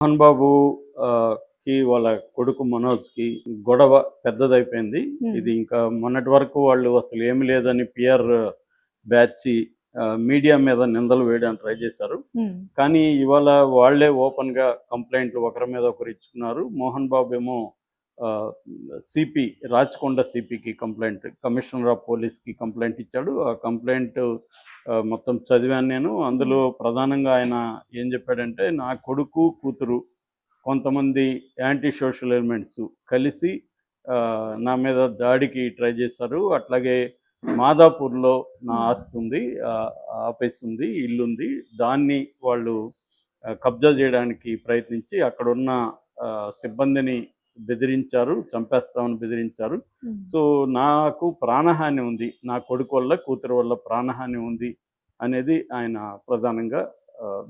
మోహన్ బాబు కి వాళ్ళ కొడుకు మనోజ్‌కి గొడవ పెద్దదైపోయింది. హ్మ్. ఇది ఇంకా మొన్నటి వరకు వాళ్ళు అసలు ఏమి లేదని పీఆర్ బ్యాచి మీడియా మీద నిందలు వేయడానికి ట్రై చేశారు. హ్మ్. కానీ ఇవాళ వాళ్ళే ఓపెన్‌గా కంప్లెయింట్లు ఒకరి మీద ఒకరు ఇచ్చుకున్నారు. మోహన్ బాబు ఏమో ఆహ్, సిపి రాచకొండ సిపికి కంప్లెయింట్, కమిషనర్ ఆఫ్ పోలీస్‌కి కంప్లెయింట్ ఇచ్చాడు. ఆ కంప్లెయింట్ మొత్తం చదివాను నేను. అందులో హ్మ్. ప్రధానంగా ఆయన ఏం చెప్పాడంటే, నా కొడుకు, కూతురు కొంతమంది యాంటీ సోషల్ ఎలిమెంట్స్ కలిసి నా మీద దాడికి ట్రై చేశారు. అట్లాగే మాదాపూర్‌లో నా హ్మ్. ఆస్తి ఉంది. ఆఫీస్ ఉంది, ఇల్లుంది. దాన్ని వాళ్ళు కబ్జా చేయడానికి ప్రయత్నించి అక్కడున్న సిబ్బందిని బెదిరించారు. చంపేస్తామని బెదిరించారు. హ్మ్. సో, నాకు ప్రాణహాని ఉంది. నా కొడుకు వల్ల, కూతురు వల్ల ప్రాణహాని ఉంది అనేది ఆయన ప్రధానంగా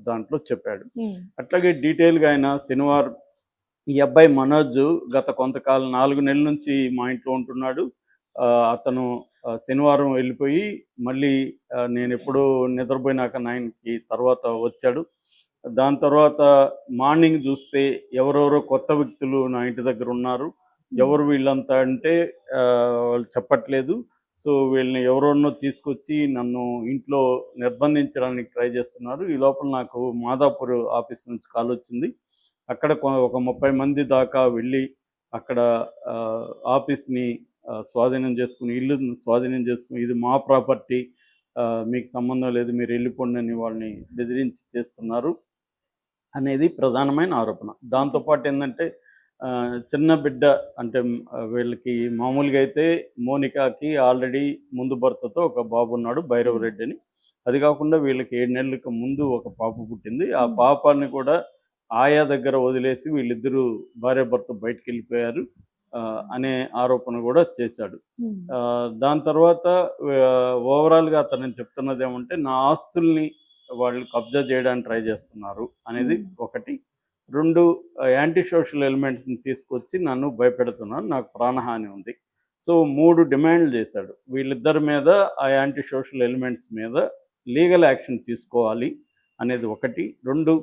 దాంట్లో చెప్పాడు. హ్మ్. అట్లాగే డీటెయిల్‌గా ఆయన శనివారం ఈ అబ్బాయి మనోజ్ గత కొంతకాలం 4 నెలల నుంచి మా ఇంట్లో ఉంటున్నాడు. అతను శనివారం వెళ్ళిపోయి మళ్ళీ నేనెప్పుడో నిద్రపోయినాక 9కి తర్వాత వచ్చాడు. దాని తర్వాత మార్నింగ్ చూస్తే ఎవరెవరో కొత్త వ్యక్తులు నా ఇంటి దగ్గరున్నారు. హ్మ్. ఎవరు వీళ్ళంతా అంటే వాళ్ళు చెప్పట్లేదు. సో, వీళ్ళని ఎవరెవరినో తీసుకొచ్చి నన్ను ఇంట్లో నిర్బంధించడానికి ట్రై చేస్తున్నారు. ఈ లోపల నాకు మాదాపూర్ ఆఫీస్ నుంచి కాలొచ్చింది. అక్కడ ఒక 30 మంది దాకా వెళ్ళి అక్కడ ఆహ్, ఆఫీస్‌ని స్వాధీనం చేసుకొని, ఇల్లుని స్వాధీనం చేసుకొని, ఇది మా ప్రాపర్టీ, మీకు సంబంధం లేదు, మీరు వెళ్ళిపోండని వాళ్ళని బెదిరించి చేస్తున్నారు అనేది ప్రధానమైన ఆరోపణ. దాంతో ఓకే. పాటు ఏందంటే చిన్న బిడ్డ అంటే వీళ్ళకి మామూలుగా అయితే మోనికాకి ఆల్రెడీ ముందు భర్తతో ఒక బాబున్నాడు, భైరవ్ హ్మ్. రెడ్డి అని. అది కాకుండా వీళ్ళకి 7 నెలలకు ముందు ఒక పాప పుట్టింది. ఆ హ్మ్. పాపని కూడా ఆయా దగ్గర వదిలేసి వీళ్ళిద్దరూ భార్యాభర్త బయటికెళ్ళిపోయారు అనే ఆరోపణ కూడా చేశాడు. హ్మ్. దాని తర్వాత ఓవరాల్‌గా అతను చెప్తున్నదేమంటే, నా ఆస్తుల్ని వాళ్ళు కబ్జా చేయడానికి ట్రై చేస్తున్నారు అనేది హ్మ్. ఒకటి. 2 యాంటీ సోషల్ ఎలిమెంట్స్‌ని తీసుకొచ్చి నన్ను భయపెడుతున్నారు. నాకు ప్రాణహాని ఉంది. సో, 3 డిమాండ్‌లు చేశాడు. వీళ్ళిద్దరి మీద, ఆ యాంటీ సోషల్ ఎలిమెంట్స్ మీద లీగల్ యాక్షన్ తీసుకోవాలి అనేది ఒకటి. 2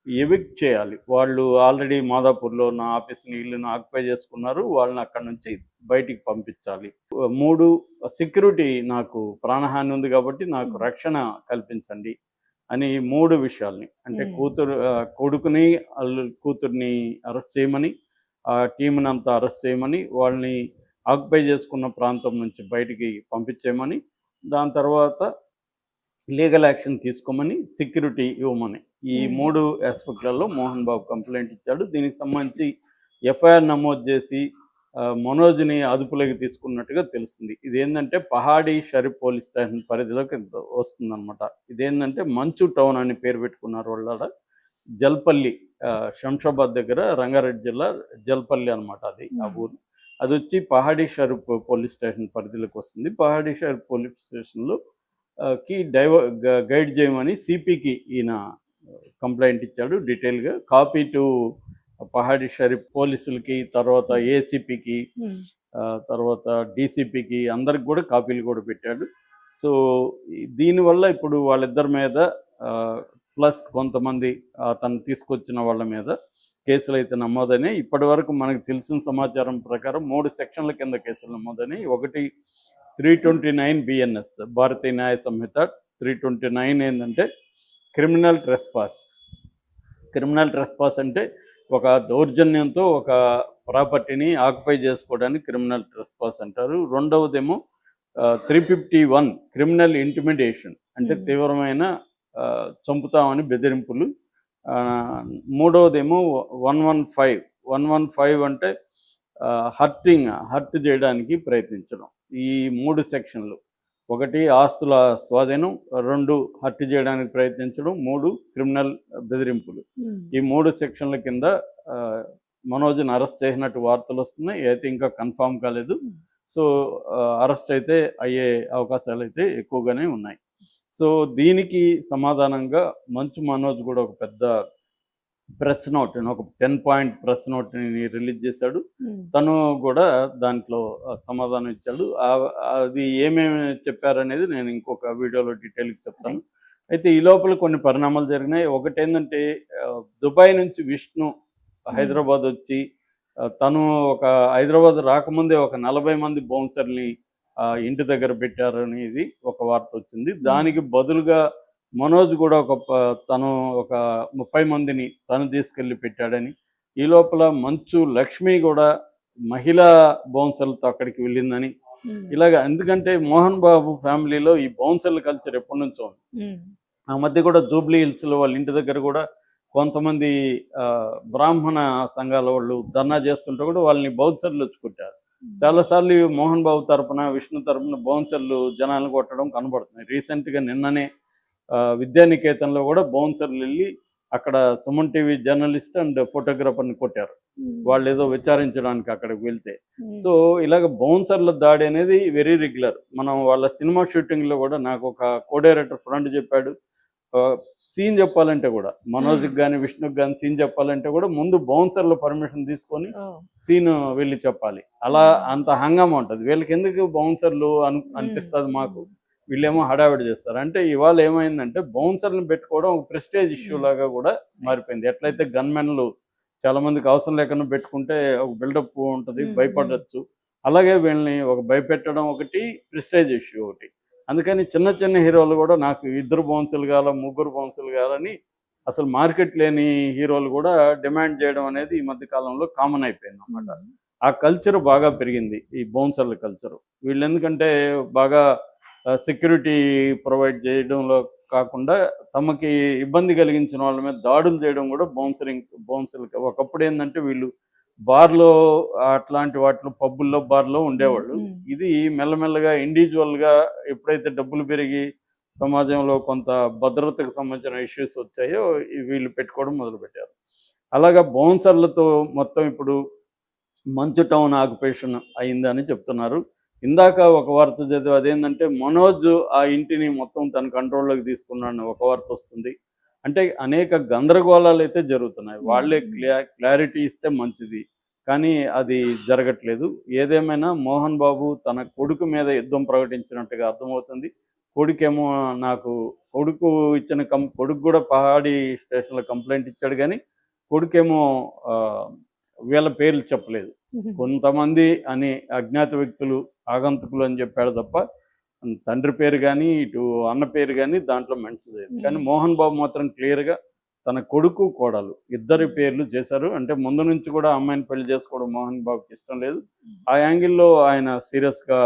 ఎవిక్ట్ చేయాలి. వాళ్ళు ఆల్రెడీ మాదాపూర్‌లో నా ఆఫీస్‌ని, ఇల్లుని ఆక్యుపై చేసుకున్నారు. వాళ్ళని అక్కడి నుంచి బయటికి పంపించాలి. 3 సెక్యూరిటీ, నాకు ప్రాణహాని ఉంది కాబట్టి నాకు హ్మ్. రక్షణ కల్పించండి అని 3 విషయాల్ని. అంటే హ్మ్. కొడుకుని, కూతుర్ని అరెస్ట్ చేయమని, ఆ టీమ్‌నంతా అరెస్ట్ చేయమని, వాళ్ళని ఆక్యుపై చేసుకున్న ప్రాంతం నుంచి బయటికి పంపించేయమని, దాని తర్వాత లీగల్ యాక్షన్ తీసుకోమని, సెక్యూరిటీ ఇవ్వమని. ఈ హ్మ్. 3 యాస్పెక్ట్‌లలో మోహన్ బాబు కంప్లెయింట్ ఇచ్చాడు. దీనికి సంబంధించి ఎఫ్ఐఆర్ నమోదు చేసి మనోజ్‌ని అదుపులోకి తీసుకున్నట్టుగా తెలుస్తుంది. ఇదేందంటే పహాడీ షరీఫ్ పోలీస్ స్టేషన్ పరిధిలోకి వస్తుందనమాట. ఇదేందంటే మంచు టౌన్ అని పేరు పెట్టుకున్నారు వాళ్ళాడ. జల్పల్లి, శంషాబాద్ దగ్గర, రంగారెడ్డి జిల్లా జల్పల్లి అనమాట అది ఆ హ్మ్. ఊరు. అదొచ్చి పహాడీ షరీఫ్ పోలీస్ స్టేషన్ పరిధిలోకి వస్తుంది. పహాడీ షరీఫ్ పోలీస్ స్టేషన్‌లో కి గైడ్ చేయమని సిపికి ఈయన కంప్లెయింట్ ఇచ్చాడు డీటెయిల్‌గా. కాపీ టు పహాడీ షరీఫ్ పోలీసులకి, తర్వాత హ్మ్. ఏసీపీకి, హ్మ్. తర్వాత డీసీపీకి అందరికి కూడా కాపీలు కూడా పెట్టాడు. సో, దీనివల్ల ఇప్పుడు వాళ్ళిద్దరి మీద ఆహ్, ప్లస్ కొంతమంది అతను తీసుకొచ్చిన వాళ్ళ మీద కేసులైతే నమోదైనాయి. ఇప్పటివరకు మనకు తెలిసిన సమాచారం ప్రకారం 3 సెక్షన్ల కింద కేసులు నమోదైనాయి. ఒకటి 329 బిఎన్ఎస్, భారతీయ న్యాయ సంహిత 329 ఏందంటే క్రిమినల్ ట్రెస్పాస్. క్రిమినల్ ట్రెస్పాస్ అంటే ఒక దౌర్జన్యంతో ఒక ప్రాపర్టీని ఆక్యుపై చేసుకోవడానికి క్రిమినల్ ట్రెస్పాస్ అంటారు. రెండవదేమో 351 క్రిమినల్ ఇంటిమిడేషన్ అంటే హ్మ్. తీవ్రమైన చంపుతామని బెదిరింపులు. ఆహ్, మూడవదేమో 115, 115 అంటే హర్ట్ చేయడానికి ప్రయత్నించడం. ఈ 3 సెక్షన్లు. ఒకటి ఆస్తుల స్వాధీనం, 2 హత్య చేయడానికి ప్రయత్నించడం, 3 క్రిమినల్ బెదిరింపులు. హ్మ్. ఈ 3 సెక్షన్ల కింద ఆహ్, మనోజ్‌ని అరెస్ట్ చేసినట్టు వార్తలొస్తున్నాయి. అయితే ఇంకా కన్ఫర్మ్ కాలేదు. హ్మ్. సో, అరెస్ట్ అయితే అయ్యే అవకాశాలైతే ఎక్కువగానే ఉన్నాయి. సో, దీనికి సమాధానంగా మంచు మనోజ్ గూడా ఒక పెద్ద ప్రెస్ నోట్, ఒక 10 పాయింట్ ప్రెస్ నోట్‌ని రిలీజ్ చేశాడు. హ్మ్. తను గూడా దాంట్లో సమాధానం ఇచ్చాడు. అది ఏమేమి చెప్పారనేది నేను ఇంకొక వీడియోలో డీటెయిల్‌గా చెప్తాను. రైట్. అయితే ఈ లోపల కొన్ని పరిణామాలు జరిగినాయి. ఒకటేందంటే దుబాయ్ నుంచి విష్ణు హైదరాబాద్ వచ్చి తను ఒక హైదరాబాద్ రాకముందే ఒక 40 మంది బౌన్సర్‌ని ఇంటి దగ్గర పెట్టారనేది ఒక వార్త వచ్చింది. దానికి బదులుగా మనోజ్ కూడా తను ఒక 30 మందిని తను తీసుకెళ్ళి పెట్టాడని, ఈ లోపల మంచు లక్ష్మి కూడా మహిళా బౌన్సర్లతో అక్కడికి వెళ్ళిందని, ఇలాగ ఎందుకంటే మోహన్ బాబు ఫ్యామిలీలో ఈ బౌన్సర్ల కల్చర్ ఎప్పటి నుంచో ఉంది. ఆ మధ్య కూడా జూబ్లీ హిల్స్లో వాళ్ళ ఇంటి దగ్గర కూడా కొంతమంది బ్రాహ్మణ సంఘాల వాళ్ళు ధర్నా చేస్తుంటే కూడా వాళ్ళని బౌన్సర్లు వచ్చి కొట్టారు. చాలాసార్లు మోహన్ బాబు తరపున విష్ణు తరపున బౌన్సర్లు జనాలను కొట్టడం కనబడుతున్నాయి. రీసెంట్గా నిన్ననే విద్యానికేతన్లో కూడా బౌన్సర్లు వెళ్ళి అక్కడ సుమన్ టీవీ జర్నలిస్ట్ అండ్ ఫోటోగ్రాఫర్ని కొట్టారు, వాళ్ళు ఏదో విచారించడానికి అక్కడికి వెళ్తే. సో ఇలాగ బౌన్సర్ల దాడి అనేది వెరీ రెగ్యులర్. మనం వాళ్ళ సినిమా షూటింగ్లో కూడా నాకు ఒక కో-డైరెక్టర్ ఫ్రెండ్ చెప్పాడు, సీన్ చెప్పాలంటే కూడా మనోజ్కి కానీ విష్ణుకి కానీ సీన్ చెప్పాలంటే కూడా ముందు బౌన్సర్ల పర్మిషన్ తీసుకొని సీన్ వెళ్ళి చెప్పాలి. అలా అంత హంగామా ఉంటుంది. వీళ్ళకి ఎందుకు బౌన్సర్లు అనిపిస్తుంది మాకు, వీళ్ళేమో హడావిడి చేస్తారు. అంటే ఇవాళ ఏమైందంటే బౌన్సర్ని పెట్టుకోవడం ఒక ప్రెస్టేజ్ ఇష్యూ లాగా కూడా మారిపోయింది. ఎట్లయితే గన్మెన్లు చాలా మందికి అవసరం లేకుండా పెట్టుకుంటే ఒక బిల్డప్ ఉంటుంది, భయపడచ్చు, అలాగే వీళ్ళని ఒక భయపెట్టడం ఒకటి, ప్రెస్టేజ్ ఇష్యూ ఒకటి. అందుకని చిన్న చిన్న హీరోలు కూడా నాకు 2 బౌన్సులు కావాలా, 3 బౌన్సులు కావాలని అసలు మార్కెట్ లేని హీరోలు కూడా డిమాండ్ చేయడం అనేది ఈ మధ్య కాలంలో కామన్ అయిపోయింది అన్నమాట. ఆ కల్చర్ బాగా పెరిగింది, ఈ బౌన్సర్ల కల్చరు. వీళ్ళు ఎందుకంటే బాగా సెక్యూరిటీ ప్రొవైడ్ చేయడంలో కాకుండా తమకి ఇబ్బంది కలిగించిన వాళ్ళ మీద దాడులు చేయడం కూడా బౌన్సర్లకి. ఒకప్పుడు ఏంటంటే వీళ్ళు బార్లో అట్లాంటి వాటిలో పబ్బుల్లో బార్లో ఉండేవాళ్ళు. ఇది మెల్లమెల్లగా ఇండివిజువల్గా ఎప్పుడైతే డబ్బులు పెరిగి సమాజంలో కొంత భద్రతకు సంబంధించిన ఇష్యూస్ వచ్చాయో వీళ్ళు పెట్టుకోవడం మొదలుపెట్టారు. అలాగా బౌన్సర్లతో మొత్తం ఇప్పుడు మంచు టౌన్ ఆక్యుపేషన్ అయిందని చెప్తున్నారు. ఇందాక ఒక వార్త చదివి, అదేంటంటే మనోజ్ ఆ ఇంటిని మొత్తం తన కంట్రోల్లోకి తీసుకున్నాడని ఒక వార్త వస్తుంది. అంటే అనేక గందరగోళాలు అయితే జరుగుతున్నాయి. వాళ్ళే క్లారిటీ ఇస్తే మంచిది, కానీ అది జరగట్లేదు. ఏదేమైనా మోహన్ బాబు తన కొడుకు మీద యుద్ధం ప్రకటించినట్టుగా అర్థమవుతుంది. కొడుకేమో కొడుకు ఇచ్చిన కొడుకు కూడా పహాడీ స్టేషన్లో కంప్లైంట్ ఇచ్చాడు, కానీ కొడుకేమో వీళ్ళ పేర్లు చెప్పలేదు. కొంతమంది అని అజ్ఞాత వ్యక్తులు, ఆగంతుకులు అని చెప్పాడు తప్ప తండ్రి పేరు కానీ ఇటు అన్న పేరు కానీ దాంట్లో మెన్షన్ చేయదు. కానీ మోహన్ బాబు మాత్రం క్లియర్గా తన కొడుకు, కోడలు ఇద్దరి పేర్లు చేశారు. అంటే ముందు నుంచి కూడా అమ్మాయిని పెళ్లి చేసుకోవడం మోహన్ బాబుకి ఇష్టం లేదు. ఆ యాంగిల్లో ఆయన సీరియస్గా